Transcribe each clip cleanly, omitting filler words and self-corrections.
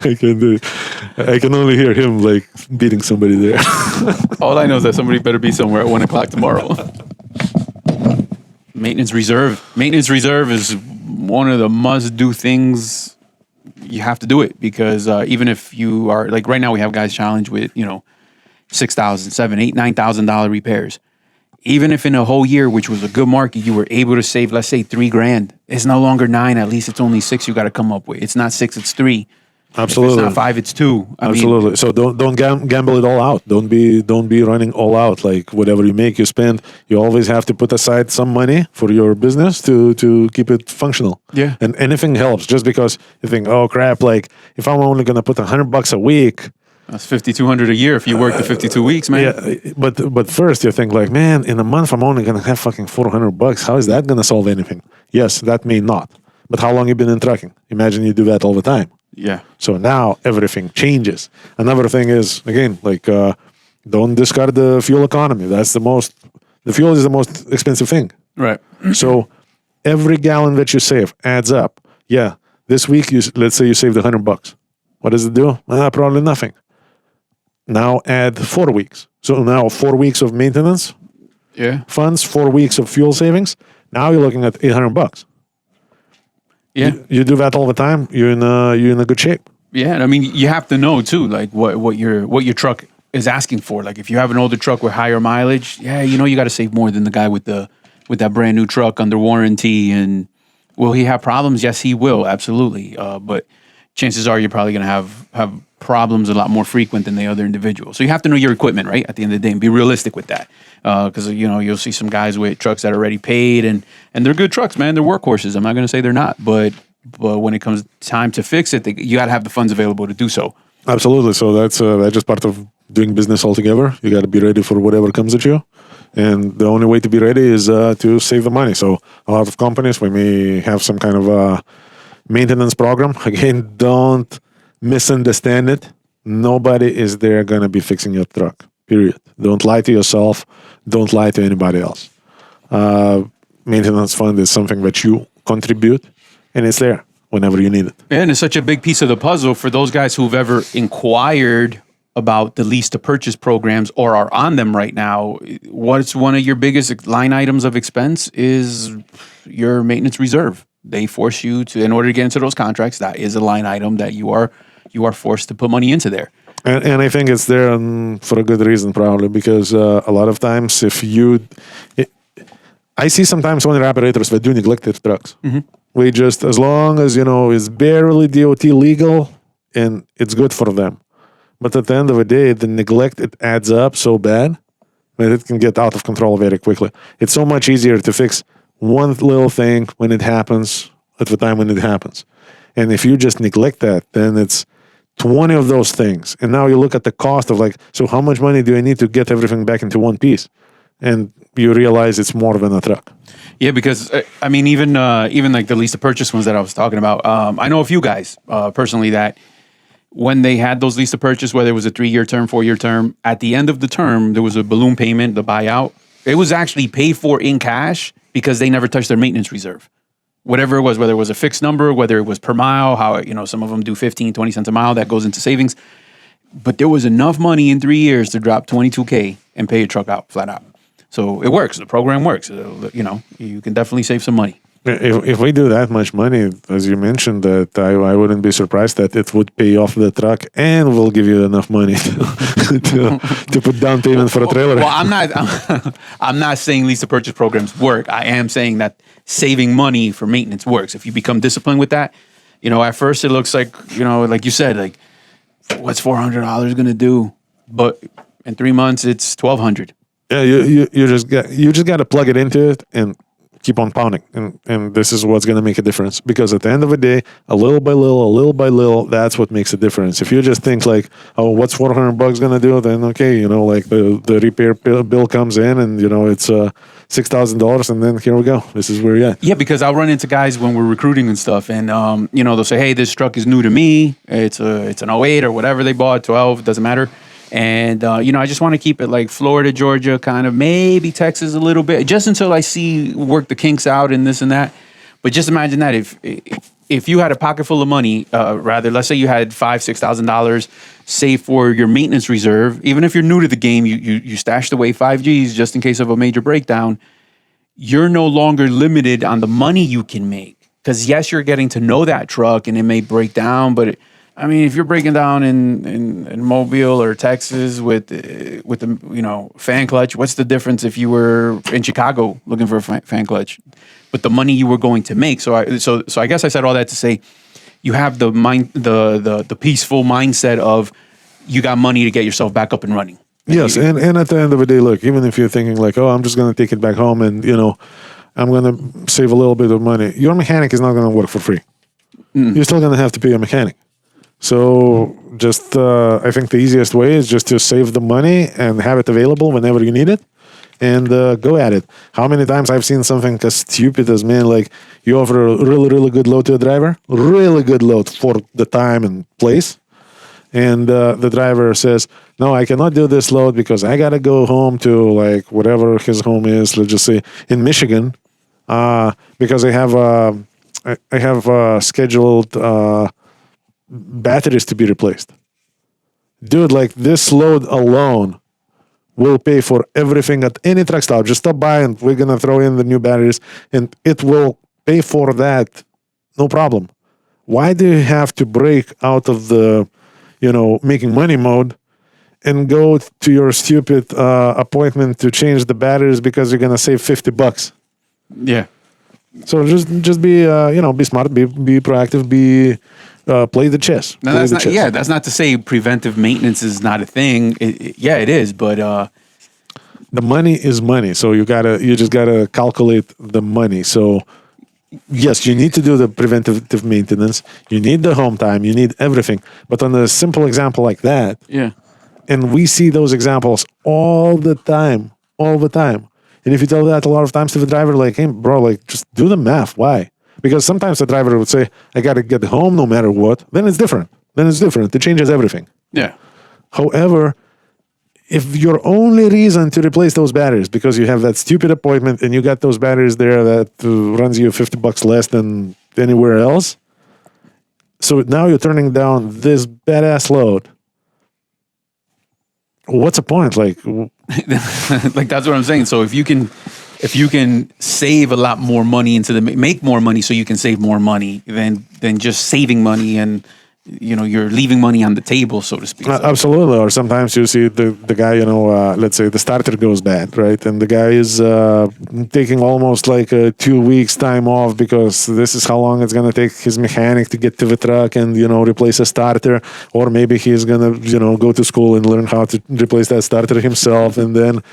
I can only hear him like beating somebody there. All I know is that somebody better be somewhere at 1 o'clock tomorrow. Maintenance reserve. Maintenance reserve is one of the must-do things. You have to do it because even if you are like right now, we have guys challenged with $6,000, $7,000, $8,000, $9,000 repairs. Even if in a whole year, which was a good market, you were able to save, let's say, $3,000. It's no longer 9. At least it's only 6. You got to come up with. It's not 6. It's 3. Absolutely. If it's not 5, it's 2. Absolutely. So don't gamble it all out. Don't be running all out. Like whatever you make, you spend. You always have to put aside some money for your business to keep it functional. Yeah. And anything helps. Just because you think, oh crap, like if I'm only gonna put $100 a week. That's $5,200 a year if you work the 52 weeks, man. Yeah, but first you think like, man, in a month I'm only gonna have fucking $400. How is that gonna solve anything? Yes, that may not. But how long you been in trucking? Imagine you do that all the time. Yeah. So now everything changes. Another thing is again like don't discard the fuel economy. The fuel is the most expensive thing. Right. So every gallon that you save adds up. Yeah, this week let's say you saved $100. What does it do? Probably nothing. Now add 4 weeks. So now 4 weeks of maintenance funds, 4 weeks of fuel savings. Now you're looking at $800. Yeah. You do that all the time, you're in a good shape. Yeah, and I mean you have to know too, like what your truck is asking for. Like if you have an older truck with higher mileage, you got to save more than the guy with that brand new truck under warranty. And will he have problems? Yes, he will, absolutely. But chances are you're probably going to have problems a lot more frequent than the other individual. So you have to know your equipment, right? At the end of the day, and be realistic with that. Because you'll see some guys with trucks that are already paid, and they're good trucks, man. They're workhorses. I'm not going to say they're not, but when it comes time to fix it, you got to have the funds available to do so. Absolutely. So that's just part of doing business altogether. You got to be ready for whatever comes at you, and the only way to be ready is to save the money. So a lot of companies, we may have some kind of maintenance program. Again, don't misunderstand it. Nobody is there going to be fixing your truck. Period. Don't lie to yourself. Don't lie to anybody else. Maintenance fund is something that you contribute, and it's there whenever you need it. And it's such a big piece of the puzzle for those guys who've ever inquired about the lease to purchase programs or are on them right now. What's one of your biggest line items of expense is your maintenance reserve. They force you to, in order to get into those contracts, that is a line item that you are forced to put money into there. And I think it's there for a good reason, probably, because a lot of times I see sometimes owner operators that do neglect their trucks. Mm-hmm. We just, as long as, it's barely DOT legal and it's good for them. But at the end of the day, the neglect, it adds up so bad that it can get out of control very quickly. It's so much easier to fix one little thing when it happens at the time when it happens. And if you just neglect that, then it's 20 of those things. And now you look at the cost of so how much money do I need to get everything back into one piece? And you realize it's more than a truck. Yeah, because even like the lease to purchase ones that I was talking about, I know a few guys personally that when they had those lease to purchase, whether it was a 3-year term, 4-year term, at the end of the term, there was a balloon payment, the buyout. It was actually paid for in cash because they never touched their maintenance reserve. Whatever it was, whether it was a fixed number, whether it was per mile, how, some of them do 15, 20 cents a mile, that goes into savings. But there was enough money in 3 years to drop $22K and pay your truck out, flat out. So it works. The program works. You can definitely save some money. If we do that much money, as you mentioned, that I wouldn't be surprised that it would pay off the truck and will give you enough money to put down payment for a trailer. Well, I'm not saying lease to purchase programs work. I am saying that saving money for maintenance works. If you become disciplined with that, at first it looks like, like you said, like what's $400 going to do? But in 3 months, it's $1,200. Yeah, you just got to plug it into it and keep on pounding, and this is what's going to make a difference. Because at the end of the day, a little by little, that's what makes a difference. If you just think like, oh, what's $400 going to do? Then okay, the repair bill comes in, and it's $6,000, and then here we go. This is where you're at. Yeah, because I'll run into guys when we're recruiting and stuff, and they'll say, hey, this truck is new to me. It's an 08 or whatever they bought, 12, doesn't matter. And, I just want to keep it like Florida, Georgia, kind of maybe Texas a little bit, just until I work the kinks out and this and that. But just imagine that if if you had a pocket full of money, rather, let's say you had $5,000-$6,000 saved for your maintenance reserve, even if you're new to the game, you stashed away 5 Gs just in case of a major breakdown. You're no longer limited on the money you can make. Because yes, you're getting to know that truck and it may break down, but I mean, if you're breaking down in Mobile or Texas with the fan clutch, what's the difference if you were in Chicago looking for a fan clutch? But the money you were going to make. So I guess I said all that to say, you have the the peaceful mindset of you got money to get yourself back up and running. Yes, and at the end of the day, look, even if you're thinking like, oh, I'm just going to take it back home and I'm going to save a little bit of money, your mechanic is not going to work for free. You're still going to have to pay a mechanic. So just I think the easiest way is just to save the money and have it available whenever you need it and go at it. How many times I've seen something as stupid as, man, like you offer a really, really good load to a driver, really good load for the time and place. And the driver says, no, I cannot do this load because I got to go home to like whatever his home is, let's just say in Michigan, because I have scheduled batteries to be replaced. Dude, like this load alone will pay for everything at any truck stop. Just stop by and we're going to throw in the new batteries and it will pay for that. No problem. Why do you have to break out of the, making money mode and go to your stupid appointment to change the batteries because you're going to save $50? Yeah. So just be, be smart, be proactive, play the chess. No, that's not. Yeah, that's not to say preventive maintenance is not a thing. It is, but the money is money. So you just gotta calculate the money. So yes, you need to do the preventative maintenance. You need the home time. You need everything. But on a simple example like that, yeah, and we see those examples all the time. And if you tell that a lot of times to the driver, like, hey, bro, like, just do the math. Why? Because sometimes the driver would say, I got to get home no matter what. Then it's different. It changes everything. Yeah. However, if your only reason to replace those batteries because you have that stupid appointment and you got those batteries there that runs you $50 less than anywhere else, so now you're turning down this badass load. What's the point? Like that's what I'm saying. So if you can save a lot more money make more money so you can save more money than just saving money and you're leaving money on the table, so to speak. Absolutely. Or sometimes you see the guy, let's say the starter goes bad, right? And the guy is taking almost like 2 weeks time off because this is how long it's going to take his mechanic to get to the truck and, replace a starter. Or maybe he's going to, go to school and learn how to replace that starter himself. And then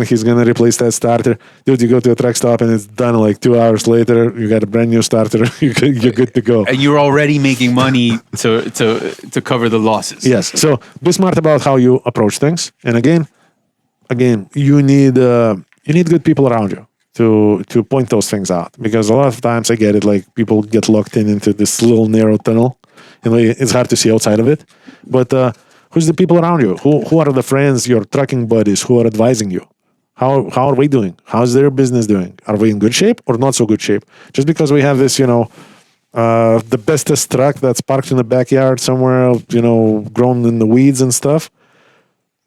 he's going to replace that starter. Dude, you go to a truck stop and it's done like 2 hours later. You got a brand new starter. You're good to go. And you're already making money to cover the losses. Yes. So be smart about how you approach things. And again, you need good people around you to point those things out. Because a lot of times I get it, like people get locked into this little narrow tunnel and it's hard to see outside of it. But who's the people around you? Who are the friends, your trucking buddies who are advising you? How are we doing? How's their business doing? Are we in good shape or not so good shape? Just because we have this, the bestest truck that's parked in the backyard somewhere, grown in the weeds and stuff,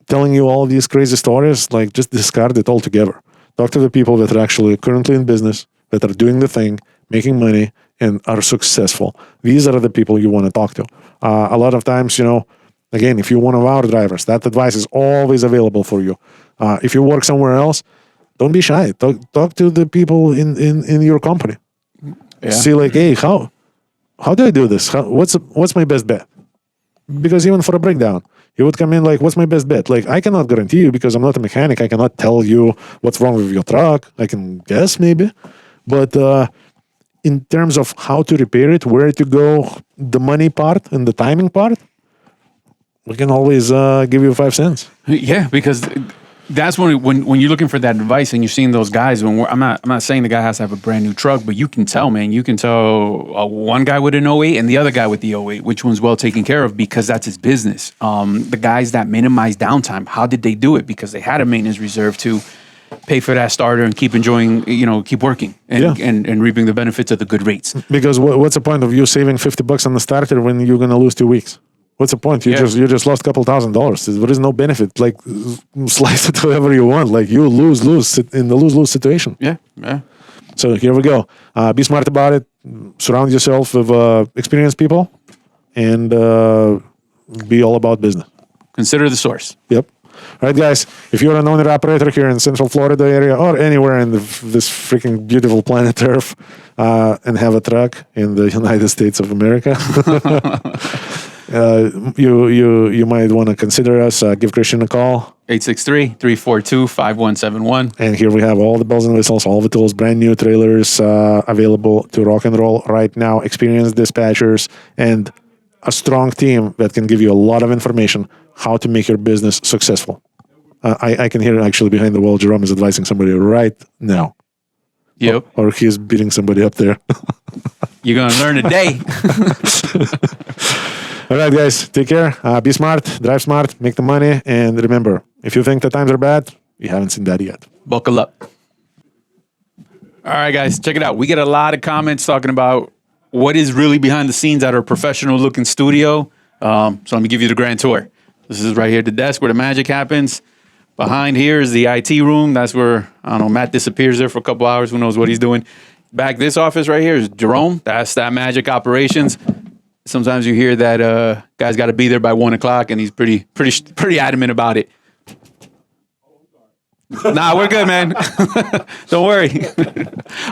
telling you all these crazy stories, like just discard it altogether. Talk to the people that are actually currently in business, that are doing the thing, making money, and are successful. These are the people you want to talk to. A lot of times, again, if you're one of our drivers, that advice is always available for you. If you work somewhere else, don't be shy. Talk to the people in your company. Yeah. See, like, hey, how do I do this? What's my best bet? Because even for a breakdown, you would come in like, what's my best bet? Like, I cannot guarantee you because I'm not a mechanic. I cannot tell you what's wrong with your truck. I can guess maybe. But in terms of how to repair it, where to go, the money part and the timing part, we can always give you 5 cents. Yeah, because that's when you're looking for that advice and you're seeing those guys. I'm not saying the guy has to have a brand new truck, but you can tell, man. You can tell one guy with an 08 and the other guy with the 08, which one's well taken care of because that's his business. The guys that minimize downtime, how did they do it? Because they had a maintenance reserve to pay for that starter and keep enjoying, keep working and, Yeah. and reaping the benefits of the good rates. Because what's the point of you saving $50 on the starter when you're gonna lose 2 weeks? What's the point? You just lost a couple $1,000. There is no benefit. Like slice it however you want. Like you lose in the lose situation. Yeah, yeah. So here we go. Be smart about it. Surround yourself with experienced people, and be all about business. Consider the source. Yep. All right, guys. If you're an owner operator here in Central Florida area or anywhere in this freaking beautiful planet Earth, and have a truck in the United States of America, you might want to consider us. Give Christian a call. 863-342-5171. And here we have all the bells and whistles, all the tools, brand new trailers available to rock and roll right now. Experienced dispatchers and a strong team that can give you a lot of information how to make your business successful. I can hear actually behind the wall, Jerome is advising somebody right now. Yep. Or he's beating somebody up there. You're going to learn today. All right, guys, take care. Be smart, drive smart, make the money. And remember, if you think the times are bad, you haven't seen that yet. Buckle up. All right, guys, check it out. We get a lot of comments talking about what is really behind the scenes at our professional looking studio. So let me give you the grand tour. This is right here, the desk where the magic happens. Behind here is the IT room. That's where, I don't know, Matt disappears there for a couple hours. Who knows what he's doing. Back this office right here is Jerome. That's that magic operations. Sometimes you hear that guy's got to be there by 1 o'clock, and he's pretty adamant about it. Nah, we're good, man. Don't worry.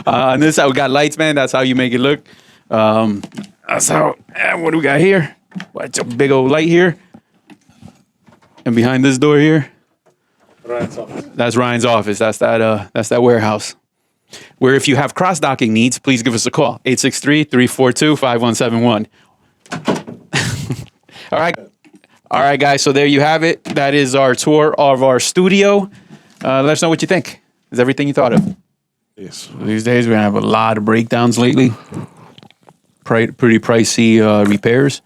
On this side, we got lights, man. That's how you make it look. That's how. What do we got here? What's a big old light here? And behind this door here, Ryan's office. that's Ryan's office. That's that warehouse. Where if you have cross-docking needs, please give us a call. 863-342-5171. All right, guys. So there you have it. That is our tour of our studio. Let us know what you think. Is everything you thought of? Yes. These days, we have a lot of breakdowns lately. Pretty pricey repairs.